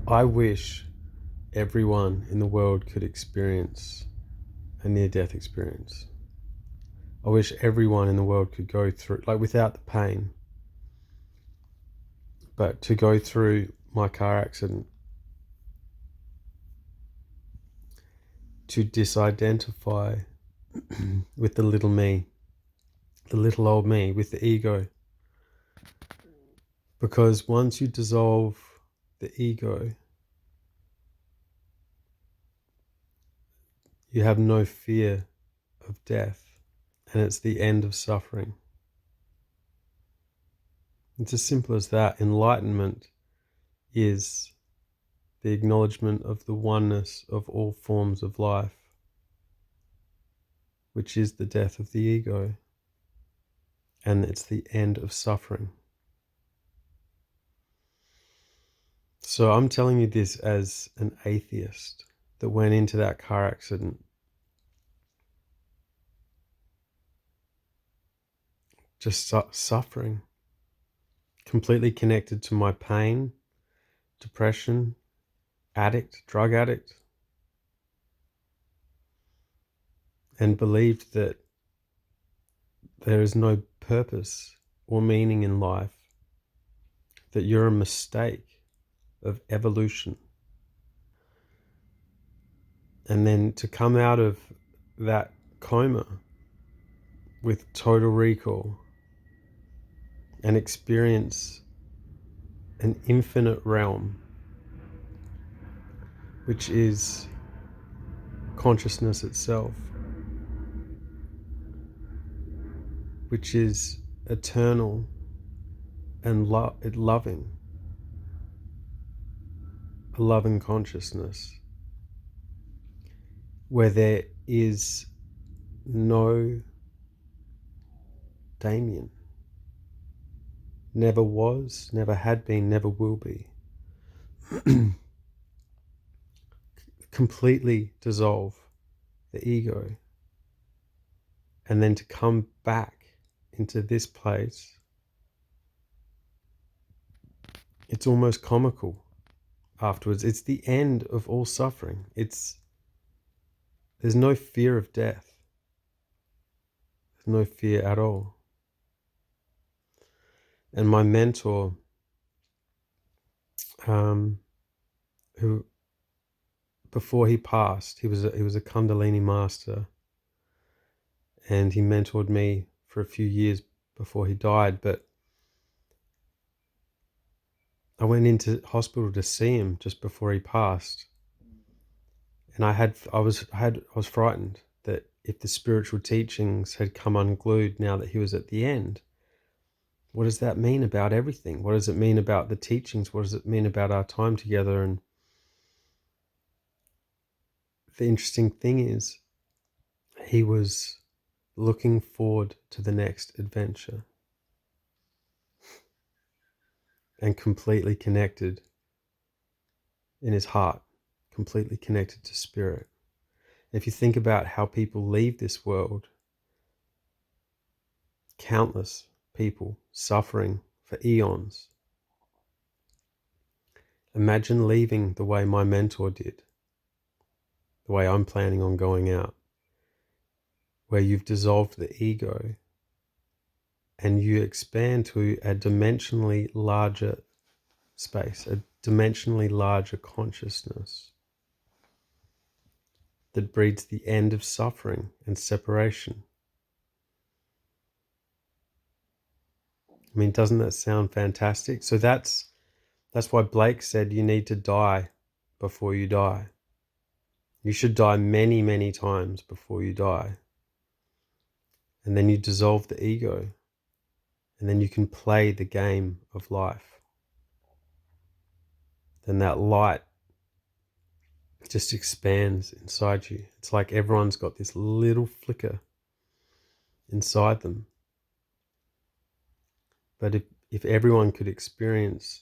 I wish everyone in the world could experience a near-death experience. I wish everyone in the world could go through, like, without the pain, but to go through my car accident, to disidentify with the little me, the little old me, with the ego. Because once you dissolve the ego, you have no fear of death, and it's the end of suffering. It's as simple as that. Enlightenment is the acknowledgement of the oneness of all forms of life, which is the death of the ego, and it's the end of suffering. So I'm telling you this as an atheist that went into that car accident just suffering, completely connected to my pain, depression, drug addict, and believed that there is no purpose or meaning in life, that you're a mistake of evolution. And then to come out of that coma with total recall and experience an infinite realm, which is consciousness itself, which is eternal and loving, a loving consciousness, where there is no Damien. Never was, never had been, never will be. Completely dissolve the ego, and then to come back into this place, it's almost comical afterwards. It's the end of all suffering. There's no fear of death. There's no fear at all. And my mentor, who before he passed, he was a Kundalini master, and he mentored me for a few years before he died. But I went into hospital to see him just before he passed, and I was frightened that if the spiritual teachings had come unglued now that he was at the end, what does that mean about everything? What does it mean about the teachings? What does it mean about our time together? And the interesting thing is, he was looking forward to the next adventure and completely connected in his heart, completely connected to spirit. If you think about how people leave this world, countless people suffering for eons. Imagine leaving the way my mentor did, the way I'm planning on going out, where you've dissolved the ego and you expand to a dimensionally larger space, a dimensionally larger consciousness that breeds the end of suffering and separation. I mean, doesn't that sound fantastic? So that's why Blake said you need to die before you die. You should die many, many times before you die. And then you dissolve the ego. And then you can play the game of life. Then that light just expands inside you. It's like everyone's got this little flicker inside them. But if everyone could experience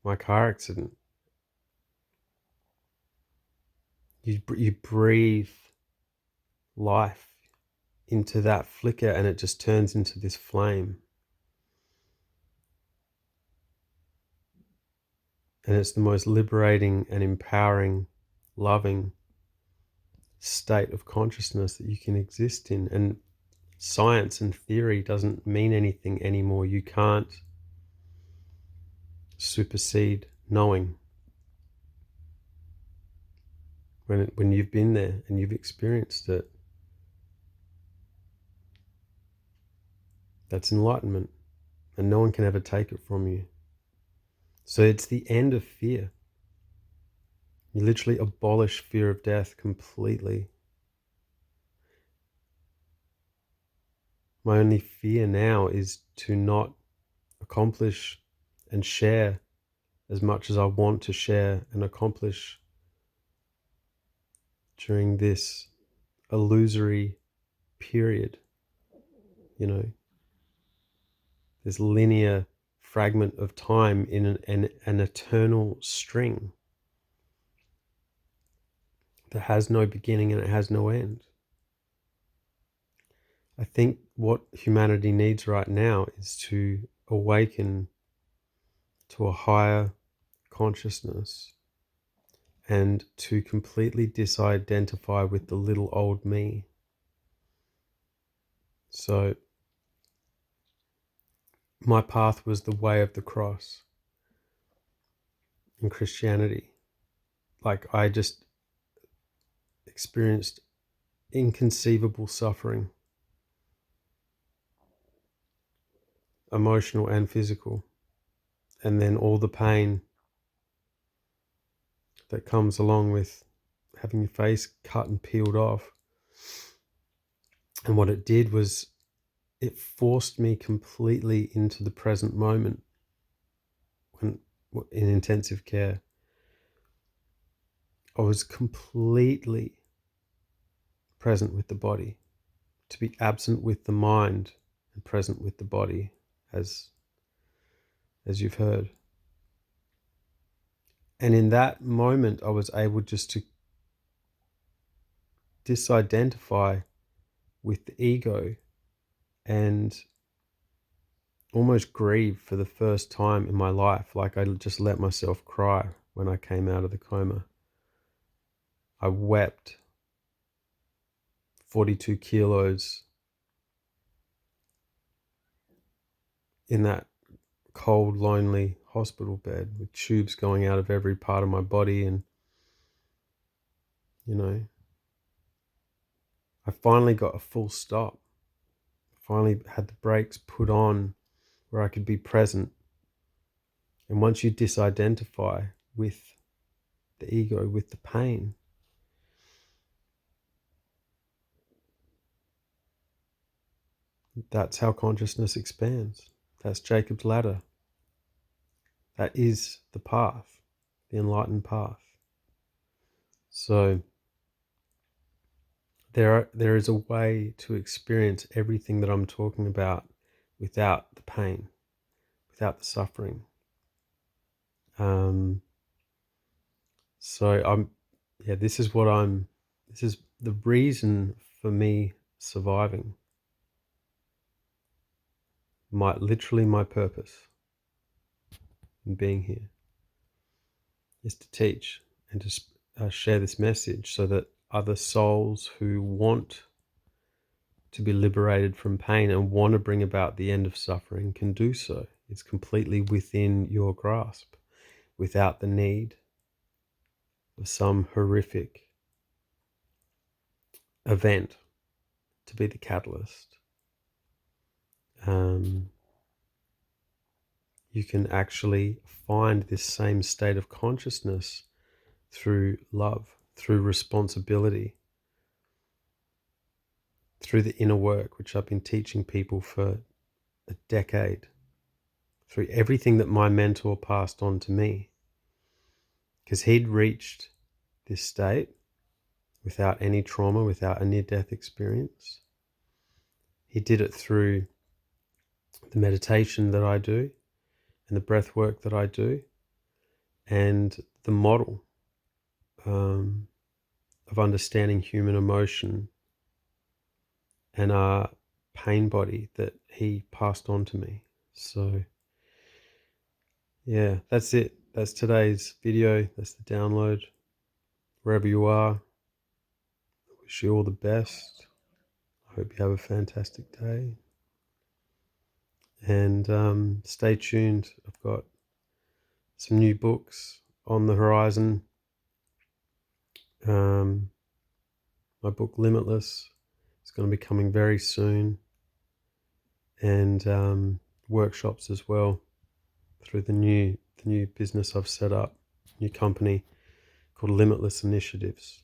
my car accident, you breathe life into that flicker and it just turns into this flame. And it's the most liberating and empowering, loving state of consciousness that you can exist in. And science and theory doesn't mean anything anymore. You can't supersede knowing when you've been there and you've experienced it. That's enlightenment, and no one can ever take it from you. So it's the end of fear. You literally abolish fear of death completely. My only fear now is to not accomplish and share as much as I want to share and accomplish during this illusory period, this linear fragment of time in an eternal string that has no beginning and it has no end. I think what humanity needs right now is to awaken to a higher consciousness and to completely disidentify with the little old me. So my path was the way of the cross in Christianity. Like, I just experienced inconceivable suffering, emotional and physical, and then all the pain that comes along with having your face cut and peeled off. And what it did was it forced me completely into the present moment when in intensive care. I was completely present with the body. To be absent with the mind and present with the body, as you've heard. And in that moment, I was able just to disidentify with the ego and almost grieve for the first time in my life. Like, I just let myself cry when I came out of the coma. I wept 42 kilos in that cold, lonely hospital bed with tubes going out of every part of my body. And, I finally got a full stop. Finally had the brakes put on where I could be present. And once you disidentify with the ego, with the pain, that's how consciousness expands. That's Jacob's ladder. That is the path, the enlightened path. So there is a way to experience everything that I'm talking about without the pain, without the suffering. This is the reason for me surviving. Literally my purpose in being here is to teach and to share this message so that other souls who want to be liberated from pain and want to bring about the end of suffering can do so. It's completely within your grasp, without the need of some horrific event to be the catalyst. You can actually find this same state of consciousness through love, through responsibility, through the inner work, which I've been teaching people for a decade, through everything that my mentor passed on to me. Because he'd reached this state without any trauma, without a near-death experience. He did it through the meditation that I do and the breath work that I do and the model of understanding human emotion and our pain body that he passed on to me. So, yeah, that's it. that's today's video. That's the download. Wherever you are, I wish you all the best. I hope you have a fantastic day. And stay tuned. I've got some new books on the horizon. My book Limitless is going to be coming very soon, and workshops as well through the new business I've set up, new company called Limitless Initiatives.